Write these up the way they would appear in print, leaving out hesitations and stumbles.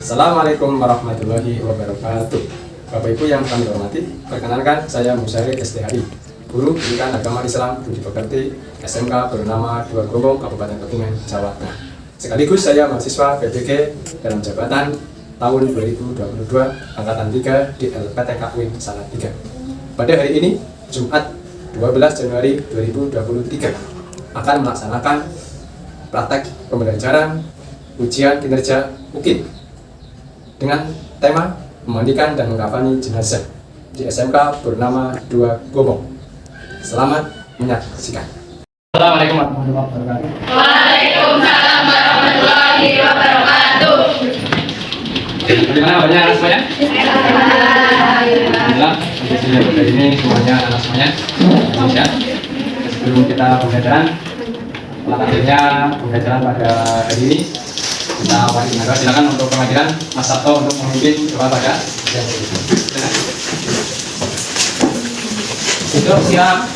Assalamualaikum warahmatullahi wabarakatuh. Bapak Ibu yang kami hormati, perkenalkan saya Musyari STHI, Guru Pendidikan Agama Islam Budi Pekerti SMK bernama Dua Gombong, Kabupaten Kebumen, Jawa Tengah. Sekaligus saya mahasiswa PBG dalam jabatan tahun 2022 Angkatan 3 di LPTK UIN Salatiga. Pada hari ini, Jumat 12 Januari 2023, akan melaksanakan praktek pembelajaran ujian kinerja UKIN dengan tema memandikan dan mengkafani jenazah di SMK bernama Dua Gombong. Selamat menyaksikan. Assalamualaikum warahmatullahi wabarakatuh. Waalaikumsalam warahmatullahi wabarakatuh. Bagaimana kabarnya anak semuanya? Alhamdulillah, hari ini semuanya anak semuanya Indonesia. Sebelum kita pembelajaran, akhirnya pembelajaran pada hari ini kita wajib mengajar. Silakan untuk perwakilan Mas Sabto untuk memimpin doa pada itu siap.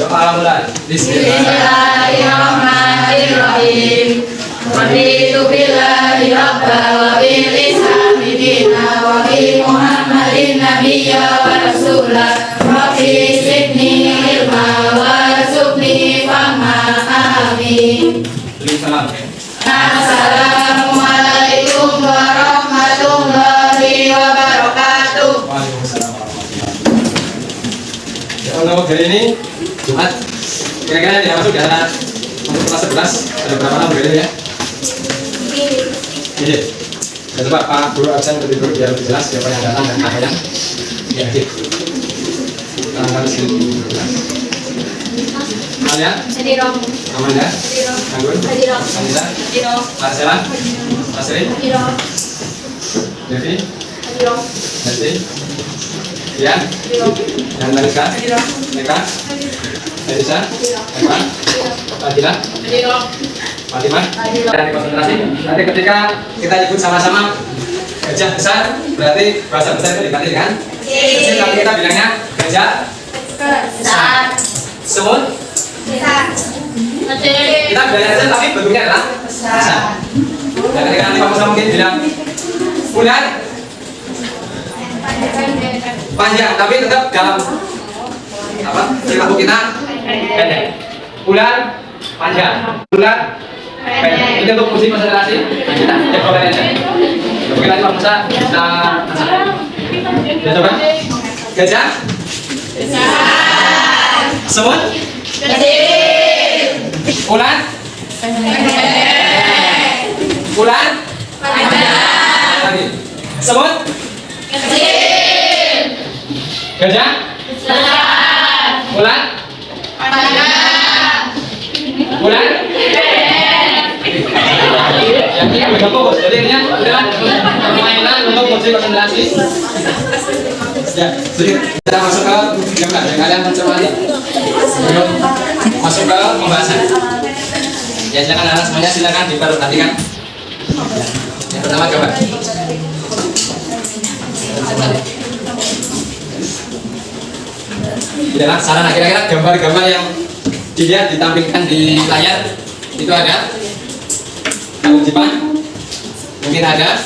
Doa mulai. Bismillahirrahmanirrahim. Raditu billahi rabban wa bil islami dinan wa bi Muhammadin nabiyya wa rasulah. Rabbi zidni ilma warzuqni fahma. Amin. Assalamualaikum warahmatullahi wabarakatuh. Waalaikumsalam warahmatullahi wabarakatuh. Ya, untuk hari ini Jumat, kira-kira yang masuk di atas untuk kelas 11 ada berapa nama ya? Ini. Ya, coba Pak Guru absen lebih dulu biar lebih jelas siapa yang datang dan siapa yang hadir. Tanggal 11. Kalian? Hadirong. Amanda? Hadirong. Anggun? Hadirong. Anissa? Hadirong. Marcella? Asri? Hadirong. Devi? Hadirong. Nanti? Ian? Hadirong. Dan Larissa? Hadirong. Eka? Elisa? Hadirong. Eva? Fadila? Hadirong. Fatimah? Hadirong. Dan konsentrasi. Nanti ketika kita ikut sama-sama gajah besar, berarti bahasa besar itu diganti dengan kecil, tapi kita bilangnya gajah Besar. semut. Besar. Kecil. Kita bilangnya kecil, tapi bentuknya adalah besar. Dan ketika nanti Pak Musa mungkin bilang bulan panjang, tapi tetap dalam apa? Perilaku kita pendek. Bulan panjang, bulan pendek. Ini untuk fungsi konsentrasi. Kita coba aja. Mungkin nanti Pak Musa bisa ya coba. Gajah, Besar. semut, Kecil. bulan, bulan, Panjang. lagi. Semut, Kecil. gajah, Besar. bulan, Panjang. bulan. Ya, ini udah fokus. Jadi ini udah permainan untuk fungsi konsentrasi. Ya, jadi kita masuk ke gambar. Ya, kalian mencermati sebelum masuk ke pembahasan. Ya, silakan anak semuanya silakan diperhatikan. Ya, yang pertama gambar. Ya, sarana kira-kira gambar-gambar yang dilihat ditampilkan di layar itu ada tabung Jepang, mungkin ada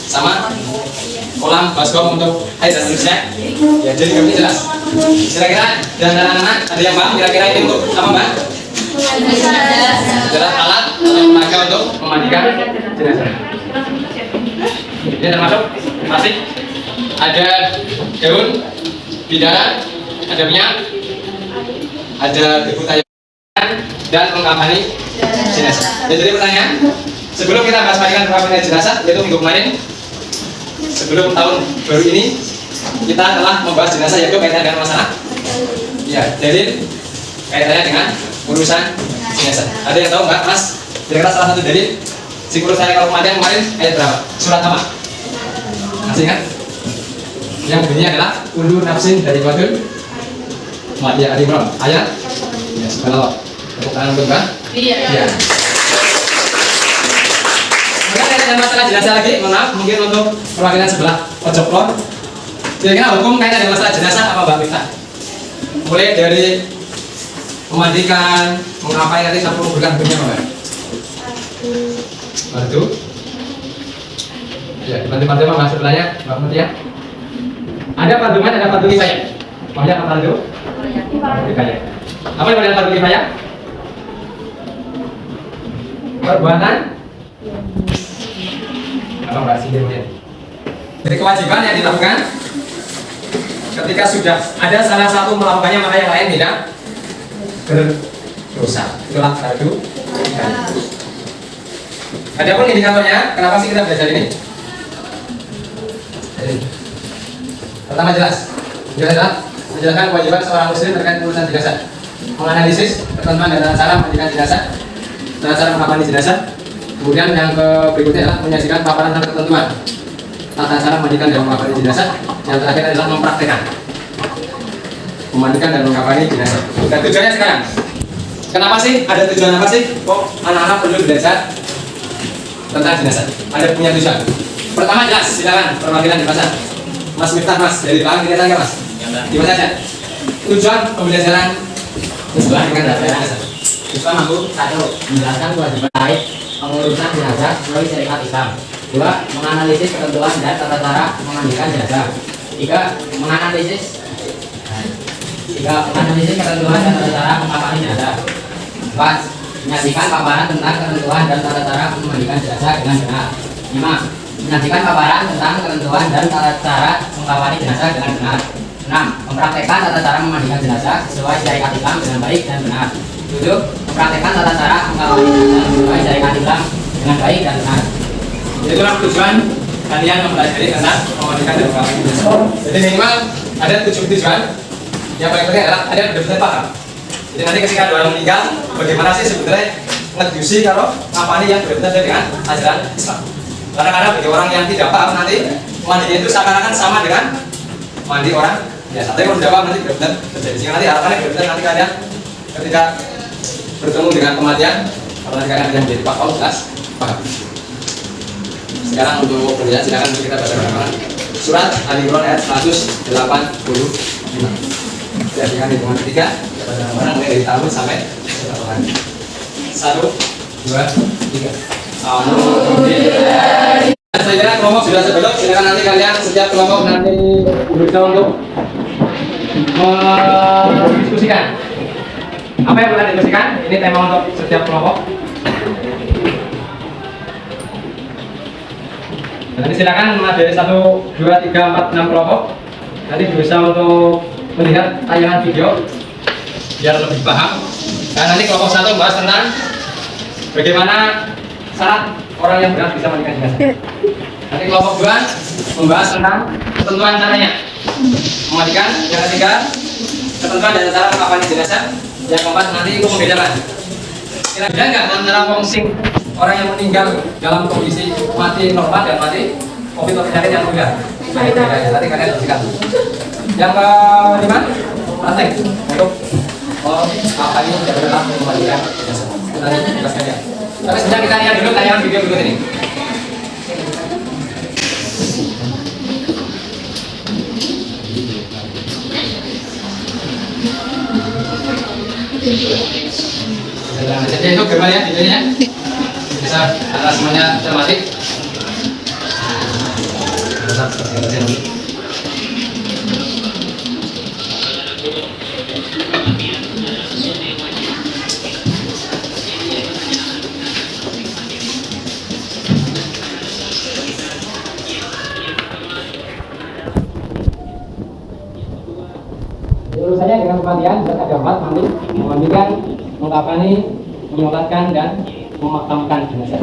sama kolam baskom untuk air dan seterusnya. Ya, jadi kami jelas. Kira-kira dan anak-anak ada yang paham kira-kira ini untuk apa, Mbak? Adalah alat atau tenaga untuk memandikan jenazah. Ini termasuk masih ada daun bidara, ada minyak, ada debu tayangan dan mengkafani jenazah. Ya, jadi pertanyaan, sebelum kita bahas mandikan mengkafani jenazah, yaitu minggu kemarin, sebelum tahun baru ini, kita telah membahas jenazah yaitu kaitannya dengan masalah. Ya, jadi kaitannya dengan urusan jenazah. Ada yang tahu nggak, Mas? Kira-kira salah satu dalil si guru saya kalau kemarin ayat berapa? Surat apa? Masih ingat? Yang bunyinya adalah kullu nafsin dari wadul ya, Ali Imran ayat ya, subhanallah. Tepuk tangan untuk Mbak. Iya. Ya. Kemudian ada masalah jenazah lagi, mohon maaf, mungkin untuk perwakilan sebelah pojok front. Kira-kira hukum kaitan dengan masalah jenazah apa, Mbak Mifta? Mulai dari memandikan, mengapain nanti sampai memberikan hukumnya, Mbak. Satu, Ya, dibantu-bantu sama Mbak sebelahnya, Mbak Putri ya. Ada fardu man, ada fardu kifayah. Maunya apa fardu? Kifayah. Apa yang fardu kifayah? Perbuatan? Apa Mbak Sindir? Jadi kewajiban yang dilakukan ketika sudah ada salah satu melakukannya maka yang lain tidak berdosa. Itulah fardu kifayah. Adapun indikatornya, kenapa sih kita belajar ini? Pertama jelas, menjelaskan kewajiban seorang muslim terkait urusan jenazah, menganalisis ketentuan dan tata cara memandikan jenazah, tata cara mengapani jenazah. Kemudian yang berikutnya adalah menyajikan paparan dan ketentuan tata cara memandikan dan mengapani jenazah. Yang terakhir adalah mempraktekkan memandikan dan mengapani jenazah. Dan tujuannya sekarang, kenapa sih? Ada tujuan apa sih? Kok anak-anak perlu belajar tentang jenazah? Ada punya tujuan. Pertama jelas, silakan perwakilan di pasar. Mas Miftah, Mas, dari belakang kelihatan nggak Mas? Gimana saja? Tujuan pembelajaran Tujuan mampu satu menjelaskan kewajiban terkait pengurusan jenazah melalui syariat Islam. Dua, menganalisis ketentuan dan tata cara memandikan jenazah. Tiga, menganalisis ketentuan dan tata cara mengapani jenazah. Empat, menyajikan paparan tentang ketentuan dan tata cara memandikan jenazah dengan benar. Lima, menyajikan paparan tentang ketentuan dan tata cara mengapani jenazah dengan benar. 6. Mempraktekkan tata cara memandikan jenazah sesuai syariat Islam dengan baik dan benar. 7. Mempraktekkan tata cara mengapani jenazah sesuai syariat Islam dengan baik dan benar. Itulah tujuan kalian mempelajari tentang memandikan dan mengapani jenazah. Jadi minimal ada 7 tujuan. Yang paling penting adalah ada benar-benar paham. Jadi nanti ketika ada orang meninggal, bagaimana sih sebenarnya ngedusi kalau mengapani yang benar-benar dengan ajaran Islam. Kadang-kadang bagi orang yang tidak paham nanti mandinya itu seakan-akan sama dengan mandi orang biasa. Tapi kalau jawab nanti benar-benar terjadi. Sehingga nanti harapannya benar-benar nanti kalian ketika bertemu dengan kematian, kalau nanti kalian menjadi paham jelas paham. Sekarang untuk penjelasan silakan kita baca bersama. Surat Ali Imran ayat 185. Ya, dengan hitungan ketiga, orang mulai dari tahun sampai tahun. 1, 2, 3. Alhamdulillah. Saya kira kelompok sudah sebelum, silakan nanti kalian setiap kelompok nanti berusaha untuk mendiskusikan apa yang perlu didiskusikan. Ini tema untuk setiap kelompok. Nanti silakan dari 1, 2, 3, 4, 6 kelompok nanti berusaha untuk melihat tayangan video biar lebih paham. Dan nanti kelompok 1 membahas tentang bagaimana syarat orang yang benar bisa menikah jenazah. Nanti kelompok 2 membahas tentang ketentuan caranya memandikan. Yang ketiga, ketentuan dan cara mengapani jenazah. Yang keempat, nanti itu membedakan. Kira-kira nggak antara fungsi orang yang meninggal dalam kondisi mati normal dan mati COVID atau penyakit yang mudah? Nanti kalian bersihkan. Yang kelima, praktek untuk apa ini tidak benar memandikan jenazah. Nanti jelaskan ya. Tapi sebentar kita lihat dulu tayangan video berikut ini. Jadi itu gambar ya videonya. Bisa atas semuanya cermati. Urusannya dengan kematian ada 4 mandi, memandikan, mengkafani, menyolatkan dan memakamkan jenazah.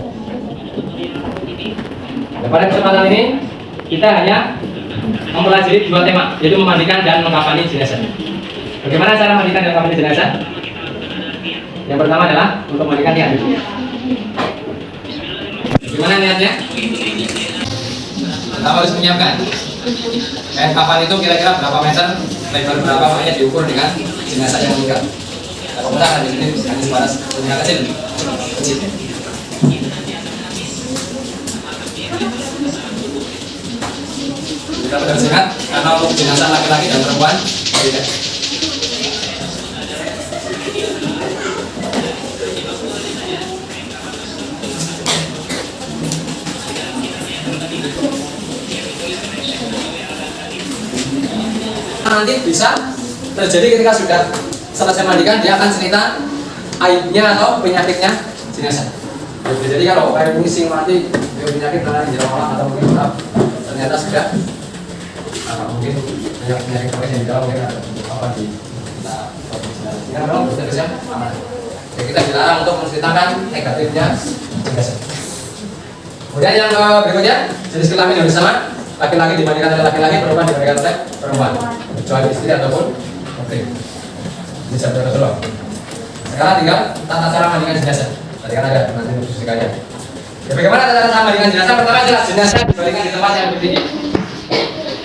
Pada kesempatan ini kita hanya mempelajari 2 tema, yaitu memandikan dan mengkafani jenazah. Bagaimana cara memandikan dan mengkafani jenazah? Yang pertama adalah untuk memandikan niat. Gimana niatnya? Kita harus menyiapkan. Kain kafan itu kira-kira berapa meter, lebar berapa, makanya diukur dengan jenazah yang meninggal. Kalau mudah di sini hanya sebatas punya kecil. Kita bersihkan karena untuk jenazah laki-laki dan perempuan tidak. nanti bisa terjadi ketika sudah selesai mandikan, dia akan cerita aibnya atau penyakitnya jenazah. Jadi kalau kayak misi mati penyakit karena di orang atau mungkin ternyata sudah mungkin penyakit yang di dalam mungkin apa di kita dong terus ya. Kita dilarang untuk menceritakan negatifnya jenazah. Kemudian yang berikutnya jenis kelamin yang bersama, laki-laki dibandingkan oleh laki-laki, perempuan dibandingkan oleh perempuan, kecuali istri ataupun oke. Bisa berdoa. Sekarang tinggal tata cara mandikan jenazah. Tadi kan ada nanti diskusikannya. Ya, bagaimana tata cara mandikan jenazah? Pertama adalah jenazah dibandingkan di tempat yang berdiri.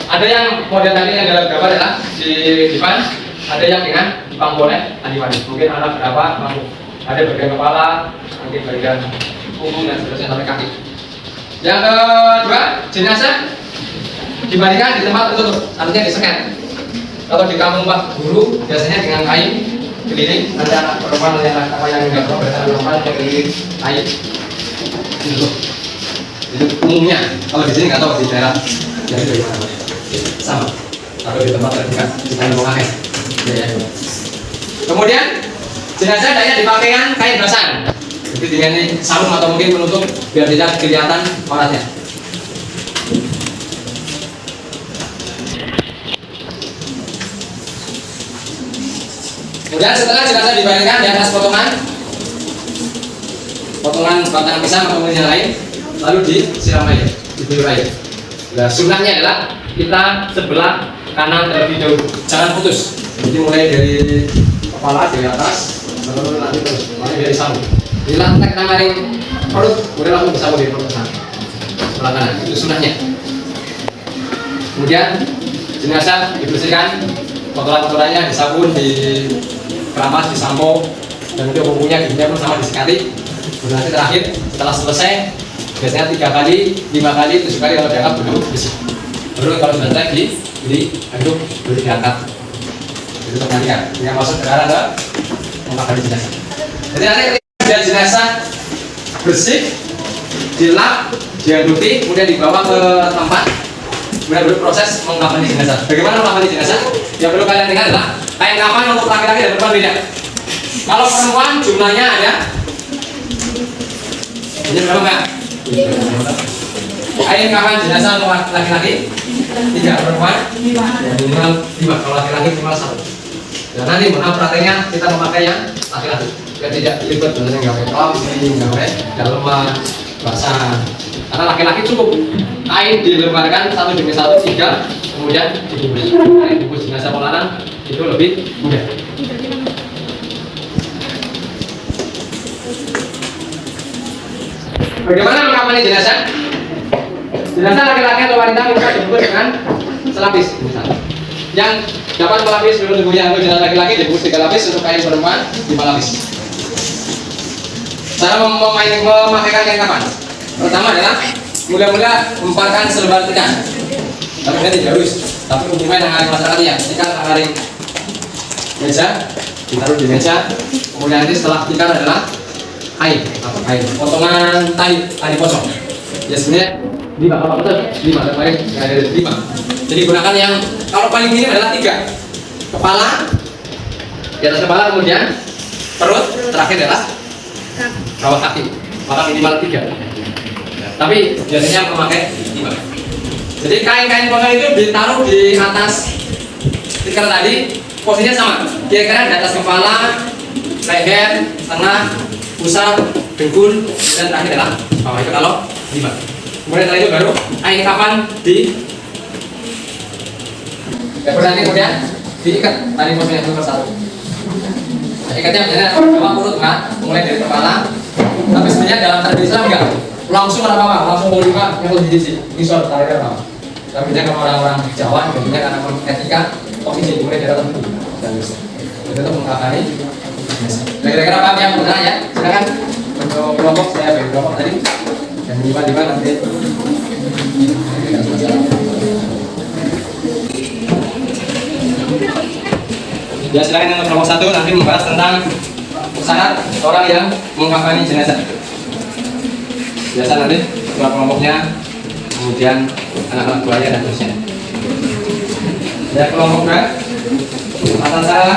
Ada yang model tadi yang dalam gambar adalah di depan, ada yang dengan pangboleh ahli waris. Mungkin anak berapa, ada bagian kepala, mungkin bagian punggung dan seterusnya sampai kaki. Yang kedua, jenazah dibandingkan di tempat tertutup, artinya diseket. Kalau di kampung Pak Guru biasanya dengan kain keliling, nanti anak perempuan yang apa yang nggak tahu berarti perempuan yang keliling kain itu umumnya. Kalau di sini nggak tahu di daerah jadi dari mana sama atau di tempat terdekat di kain bongkahe. Kemudian jenazah daya dipakaian kain basah, jadi dengan sarung atau mungkin menutup biar tidak kelihatan auratnya. Kemudian setelah jenazah dibaringkan di atas potongan batang pisang atau yang lain, lalu disiram air, diguyur air. Nah, sunnahnya adalah kita sebelah kanan terlebih dahulu, jangan putus. Jadi mulai dari kepala dari atas, lalu nanti terus, mulai dari sambung. Di lantai kita maring perut, kemudian langsung bersambung di perut sana, sebelah kanan. Itu sunnahnya. Kemudian jenazah dibersihkan, kotoran-kotorannya disabun, di keramas, disampo, dan untuk bumbunya giginya pun sama disekati. Nanti terakhir setelah selesai biasanya 3 kali, 5 kali, 7 kali kalau diangkat belum bersih. Baru kalau sudah selesai diaduk, baru diangkat. Itu pertandingan yang masuk ke arah ke memakai jenazah. Jadi nanti ketika jenazah bersih, dilap, diaduki, kemudian dibawa ke tempat, kemudian berproses mengkafani jenazah. Bagaimana mengkafani jenazah? Yang perlu kalian ingat adalah kain kafan untuk laki-laki dan perempuan beda. Kalau perempuan jumlahnya ada ini berapa enggak? Kain kafan jenazah untuk laki-laki 3, perempuan minimal 5, kalau laki-laki minimal 1. Dan nanti mohon prakteknya kita memakai yang laki-laki biar tidak ribet, biasanya nggak pakai kaos, nggak pakai daleman basah. Karena laki-laki cukup kain dilemparkan 1 demi 1, 3, kemudian dibungkus. Kain bungkus jenazah polaran itu lebih mudah. Bagaimana mengkafani jenazah? Jenazah laki-laki atau wanita bisa dibungkus dengan selapis misalnya. Yang dapat melapis seluruh tubuhnya untuk jenazah laki-laki dibungkus 3 lapis, untuk kain perempuan 5 lapis. Cara memakaikan kain kafan. Pertama adalah mula-mula memparkan selebar tekan. Tapi dia tidak harus. Tapi umumnya yang hari masyarakat ya, tikar hari meja, ditaruh di meja. Kemudian nanti setelah tikar adalah kain, apa kain? Potongan tali pocong. Ya sebenarnya 5, kalau betul 5, terbaik ada 5. Jadi gunakan yang kalau paling minim adalah 3. Kepala, di atas kepala, kemudian perut, terakhir adalah bawah kaki. Maka minimal 3. Tapi biasanya memakai 5. Jadi kain-kain pocong itu ditaruh di atas tikar tadi, posisinya sama. Kira-kira di atas kepala, leher, tengah, pusat, dengkul, dan terakhir adalah bawah. Itu kalau 5. Kemudian setelah itu baru kain kafan di kemudian diikat tali pocongnya satu persatu. Nah, ikatnya biasanya cuma urut kan, mulai dari kepala. Tapi sebenarnya dalam tradisi Islam enggak langsung apa-apa, langsung melima yang lebih di misal tali apa. Tapi dia kalau orang-orang Jawa biasanya karena etika posisi mulai dari tertentu dan bisa. Itu mengkafani. Kira-kira paham yang benar ya? Silakan untuk kelompok saya bagi kelompok tadi dan lima nanti. Ya silakan yang kelompok 1 nanti membahas tentang syarat orang yang mengkafani jenazah. Biasa nanti ketua kelompoknya, kemudian anak-anak buahnya dan seterusnya. Dan kelompok B atas tara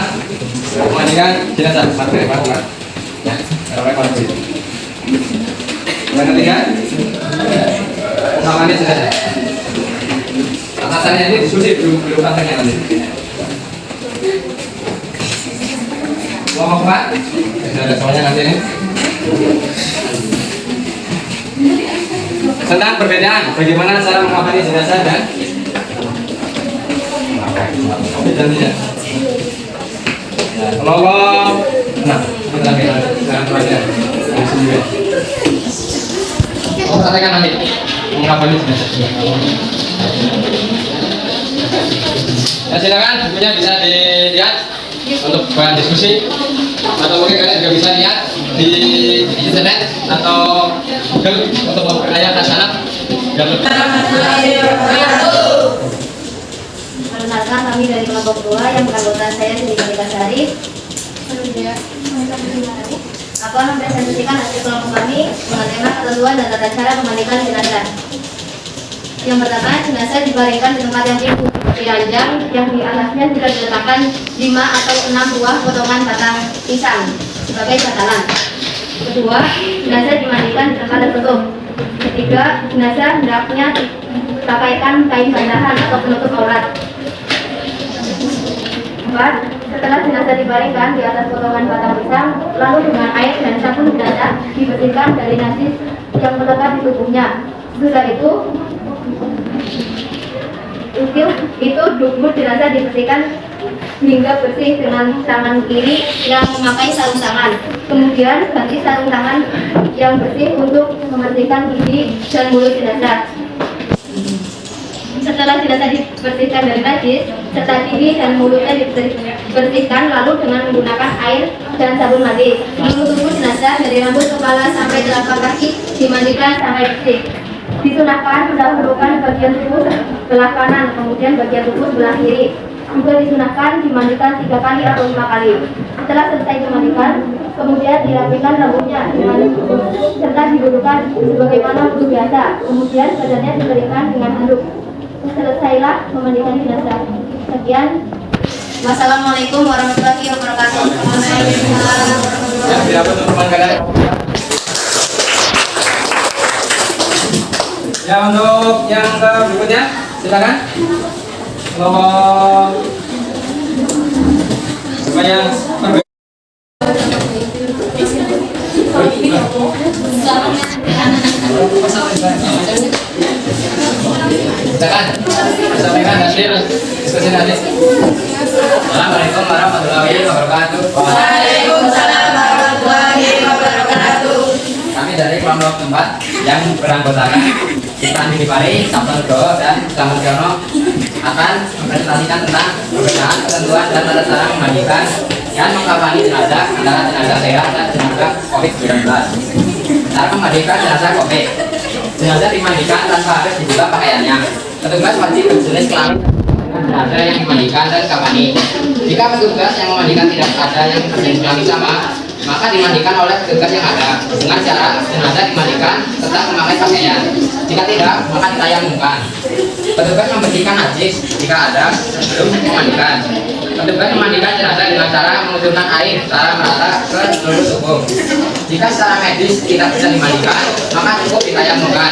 pemandikan jenazah materi melakukan. Ya, kalau koleksi. Yang ketiga, pengamanan jenazah. Atasannya ini diskusi belum prakteknya nanti. Kelompok 4, ada soalnya nanti ini. Tentang perbedaan bagaimana cara mengamati jenazah dan tidak. Ya, kelompok 6, jangan perhatian. Oh, katakan nanti mengamati jenazah. Ya, silakan bukunya bisa dilihat untuk bahan diskusi, atau mungkin kalian juga bisa lihat di internet atau Google untuk memperkaya khasanah dan lebih. Perkenalkan, kami dari kelompok 2 yang beranggotaan saya Siti Monika Syarif. Aku akan mempresentasikan hasil kelompok kami dengan tema ketentuan dan tata cara pemandikan jenazah. Yang pertama, jenazah dibaringkan di tempat yang tinggi seperti ranjang yang di atasnya juga diletakkan 5 atau 6 buah potongan batang pisang sebagai catalan. Kedua, jenazah dimandikan di tempat tertutup. Ketiga, jenazah hendaknya dipakaikan kain bandahan atau penutup aurat. 4. Setelah jenazah dibaringkan di atas potongan batang pisang, lalu dengan air dan sabun jenazah dibersihkan dari najis yang melekat di tubuhnya. Setelah itu dubur jenazah dibersihkan hingga bersih dengan tangan kiri yang memakai sarung tangan. Kemudian ganti sarung tangan yang bersih untuk membersihkan gigi dan mulut jenazah. Setelah jenazah dibersihkan dari najis, serta gigi dan mulutnya dibersihkan lalu dengan menggunakan air dan sabun mandi. Seluruh tubuh jenazah dari rambut kepala sampai telapak kaki dimandikan sampai bersih. Disunahkan mendahulukan bagian tubuh sebelah kanan, kemudian bagian tubuh sebelah kiri. Juga disunahkan dimandikan 3 kali atau 5 kali. Setelah selesai dimandikan, kemudian dirapikan rambutnya dengan serta didudukkan sebagaimana wudhu biasa. Kemudian badannya dikeringkan dengan handuk. Selesailah memandikan jenazah. Sekian. Wassalamualaikum warahmatullahi wabarakatuh. Ya, tidak betul teman-teman. Ya, untuk yang berikutnya silakan. Kelompok supaya perbedaan. Silakan sampaikan hasil diskusi nanti. Assalamualaikum warahmatullahi wabarakatuh. Waalaikumsalam warahmatullahi wabarakatuh. Kami dari kelompok 4 yang beranggotakan Kita Dipari, Sabtu Nugroho, dan Selamat Jono akan mempresentasikan tentang perbedaan ketentuan dan tata cara memandikan dan mengkafani jenazah antara jenazah sehat dan jenazah COVID-19. Cara memandikan jenazah COVID. Jenazah dimandikan tanpa harus dibuka pakaiannya. Petugas wajib berjenis kelamin dengan jenazah yang dimandikan dan kafani. Jika petugas yang memandikan tidak ada yang berjenis kelamin sama, maka dimandikan oleh petugas yang ada dengan cara jenazah dimandikan tetap memakai pakaian. Jika tidak, maka ditayamumkan. Petugas membersihkan najis jika ada sebelum memandikan. Petugas memandikan jenazah dengan cara mengucurkan air secara merata ke seluruh tubuh. Jika secara medis tidak bisa dimandikan, maka cukup ditayamumkan.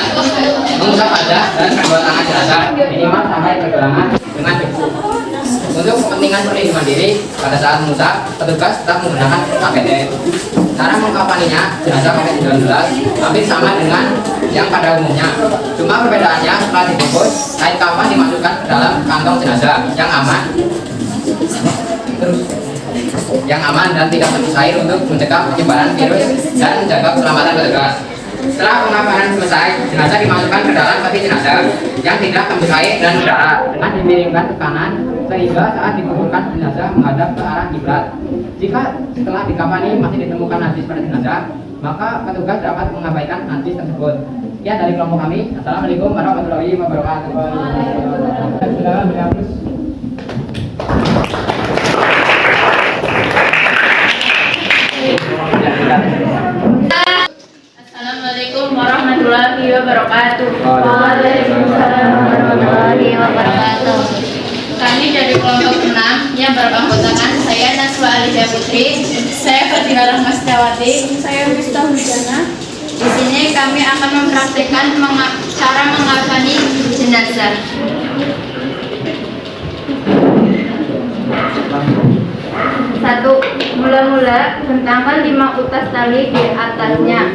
Mengusap wajah dan kedua tangan jenazah minimal sampai pergelangan dengan debu. Untuk kepentingan perlindungan mandiri, pada saat mengusap, petugas tetap menggunakan APD. Cara mengkafaninya, jenazah COVID-19 hampir sama dengan yang pada umumnya. Cuma perbedaannya setelah dibungkus, kain kafan dimasukkan ke dalam kantong jenazah yang aman dan tidak tembus air untuk mencegah penyebaran virus dan menjaga keselamatan petugas. Setelah pengapanan selesai, jenazah dimasukkan ke dalam peti jenazah yang tidak tembus air dan udara dengan dimiringkan ke kanan sehingga saat dikuburkan jenazah menghadap ke arah kiblat. Jika setelah dikafani masih ditemukan najis pada jenazah, maka petugas dapat mengabaikan najis tersebut. Sekian dari kelompok kami. Assalamualaikum warahmatullahi wabarakatuh. Silakan dihapus. Assalamualaikum warahmatullahi wabarakatuh. Waalaikumsalam warahmatullahi wabarakatuh. Kami dari beranggotakan saya Naswa Alicia Putri, saya Fadila Rahmastawati, saya Miftah Hujana. Di sini kami akan mempraktikkan cara mengafani jenazah. Satu, mula-mula bentangkan 5 utas tali di atasnya.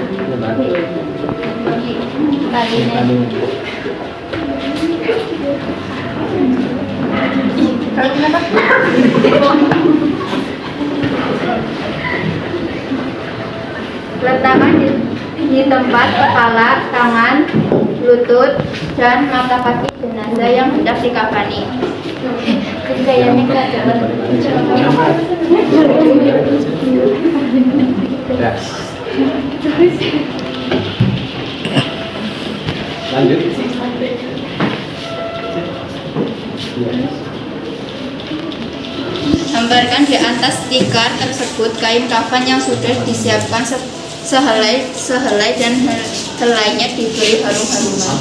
Tali ini. Letakkan di tempat kepala, tangan, lutut, dan mata kaki jenazah yang hendak dikafani. Kayaknya nggak jalan. Lanjut. Gambarkan di atas tikar tersebut kain kafan yang sudah disiapkan sehelai dan helainya diberi harum-haruman.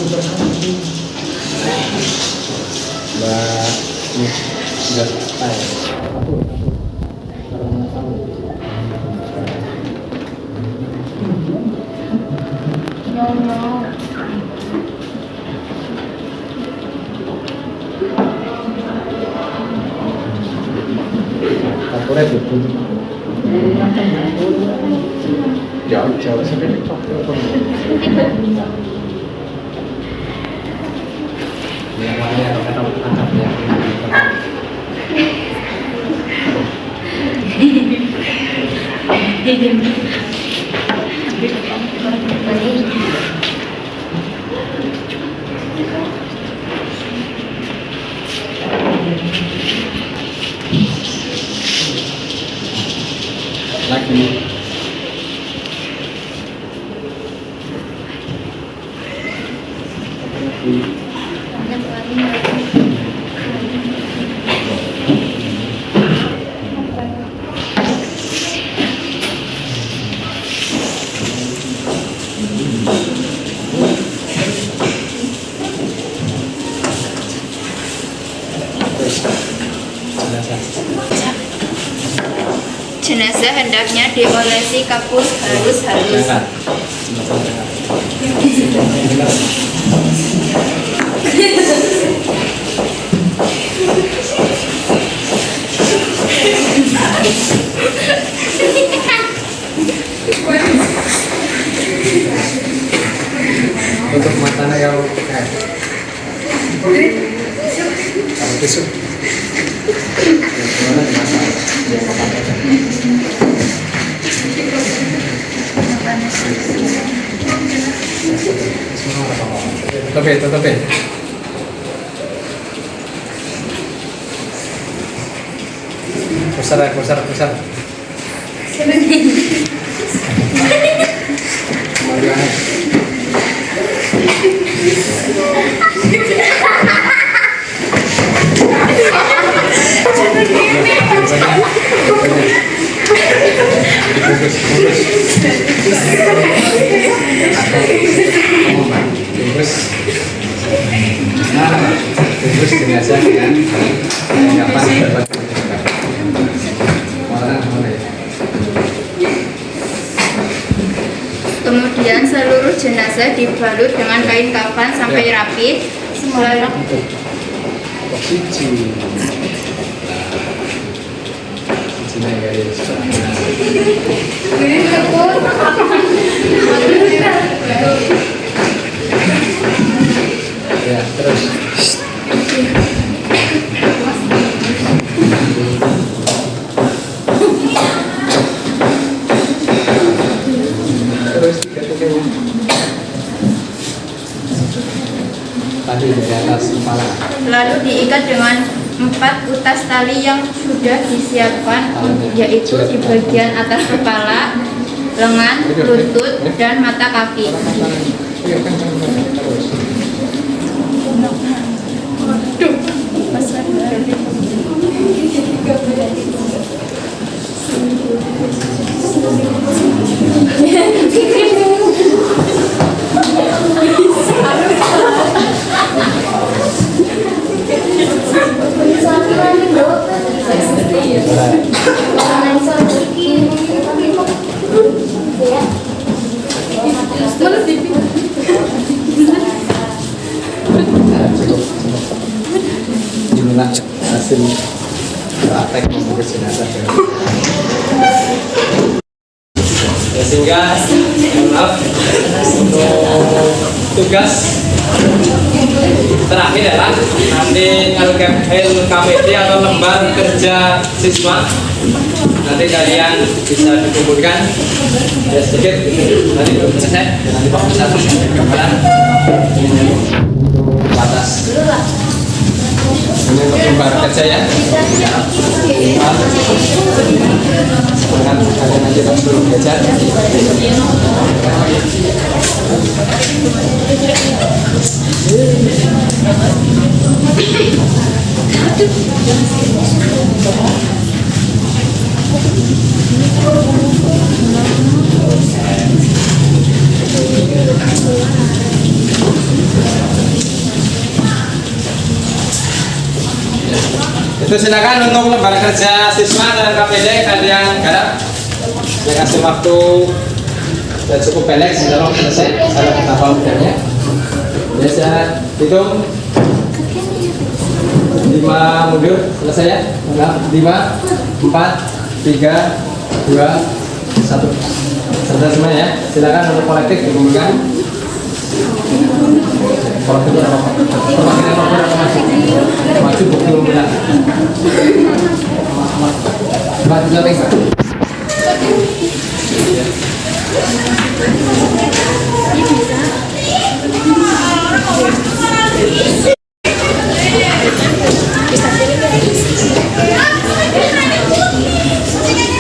Jauh sampai dekat. Yang mana yang kata angkat ya. Lagi. Jenazah hendaknya diolesi kapur halus-halus. Untuk matanya yang kalau tisu tutupin. Besar. Kembaliannya. Terus jenazah dengan kapan dapat Kemudian seluruh jenazah dibalut dengan kain kafan sampai rapi. Lalu ya, terus tadi dari atas kepala. lalu diikat dengan 4 utas tali yang sudah disiapkan, yaitu di bagian atas kepala, lengan, lutut, dan mata kaki. izin praktek membungkus jenazah ya. Ya, sehingga maaf untuk tugas terakhir adalah nanti LKPD atau lembar kerja siswa, nanti kalian bisa dikumpulkan ya sedikit, nanti belum selesai dan nanti Pak bisa gambaran batas ini untuk lembar kerja ya. Sekarang kalian nanti belum belajar. Itu silakan untuk lembar kerja siswa dan KPD kalian garap. Saya kasih waktu dan cukup pendek, sebelum selesai saya kita pahaminya. Biasa hitung 5 mundur selesai ya. 5, 4, 3, 2, 1. Selesai semua ya. Silakan untuk kolektif dikumpulkan. Kolektif apa? Perwakilan apa maju? Maju bukti umumnya. Maju samping Pak.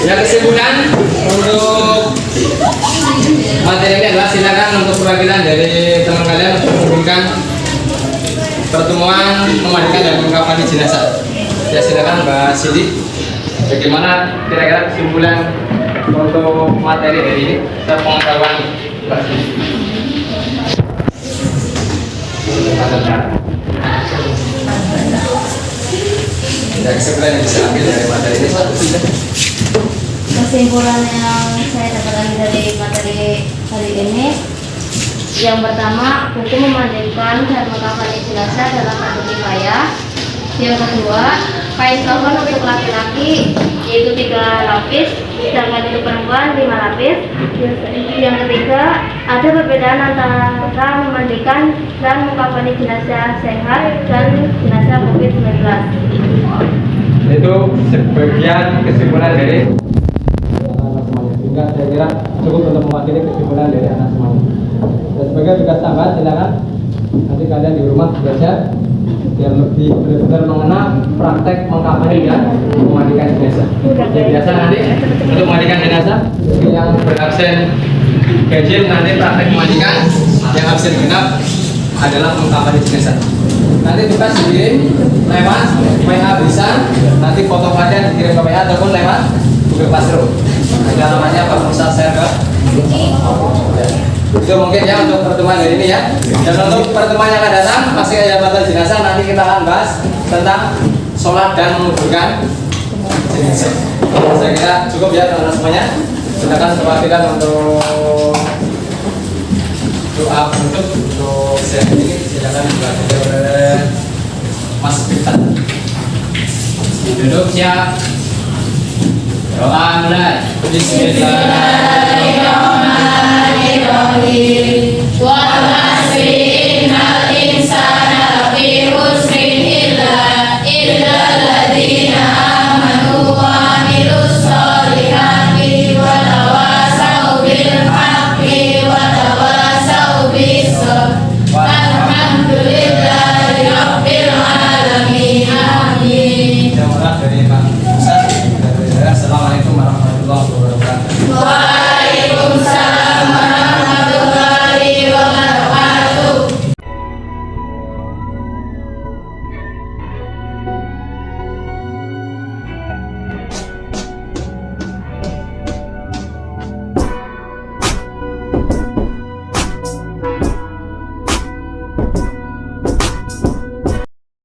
Ya, kesimpulan untuk materi ini adalah silakan untuk perwakilan dari teman kalian untuk menghubungkan pertemuan memandikan dan mengkapan jenazah. Ya, silakan Mbak Siti. Bagaimana kira-kira kesimpulan untuk materi hari ini sepengetahuan Mbak Siti? Ya, kesimpulan yang bisa ambil dari materi ini satu tidak? Kesimpulan yang saya dapatkan dari materi hari ini, yang pertama, hukum memandikan dan mengkafani jenazah dalam fardu kifayah. Yang kedua, kain kafan untuk laki-laki yaitu 3 lapis, sedangkan untuk perempuan 5 lapis. Yang ketiga, ada perbedaan antara memandikan dan mengkafani jenazah sehat dan jenazah COVID-19. Itu sebagian kesimpulan dari sehingga saya kira cukup untuk mewakili kesimpulan dari anak semuanya. Dan sebagai tugas tambahan, silakan nanti kalian di rumah belajar biar lebih benar-benar mengenal praktek mengkampanye dan memandikan jenazah. Yang biasa nanti untuk memandikan jenazah yang berabsen ganjil, nanti praktek memandikan, yang absen genap adalah mengkampanye jenazah. Nanti tugas dikirim lewat WA bisa, nanti foto kalian dikirim ke WA ataupun lewat Google Classroom. Ada namanya Pak Musa share ke. Itu mungkin ya untuk pertemuan hari ini ya. Dan untuk pertemuan yang akan datang masih ada materi jenazah, nanti kita akan bahas tentang sholat dan menguburkan jenazah. Saya kira cukup ya teman-teman semuanya. Silakan perwakilan untuk doa penutup untuk saya ini. Silakan dilakukan oleh Mas Firman. Duduk siap. Doa mulai. Bismillah.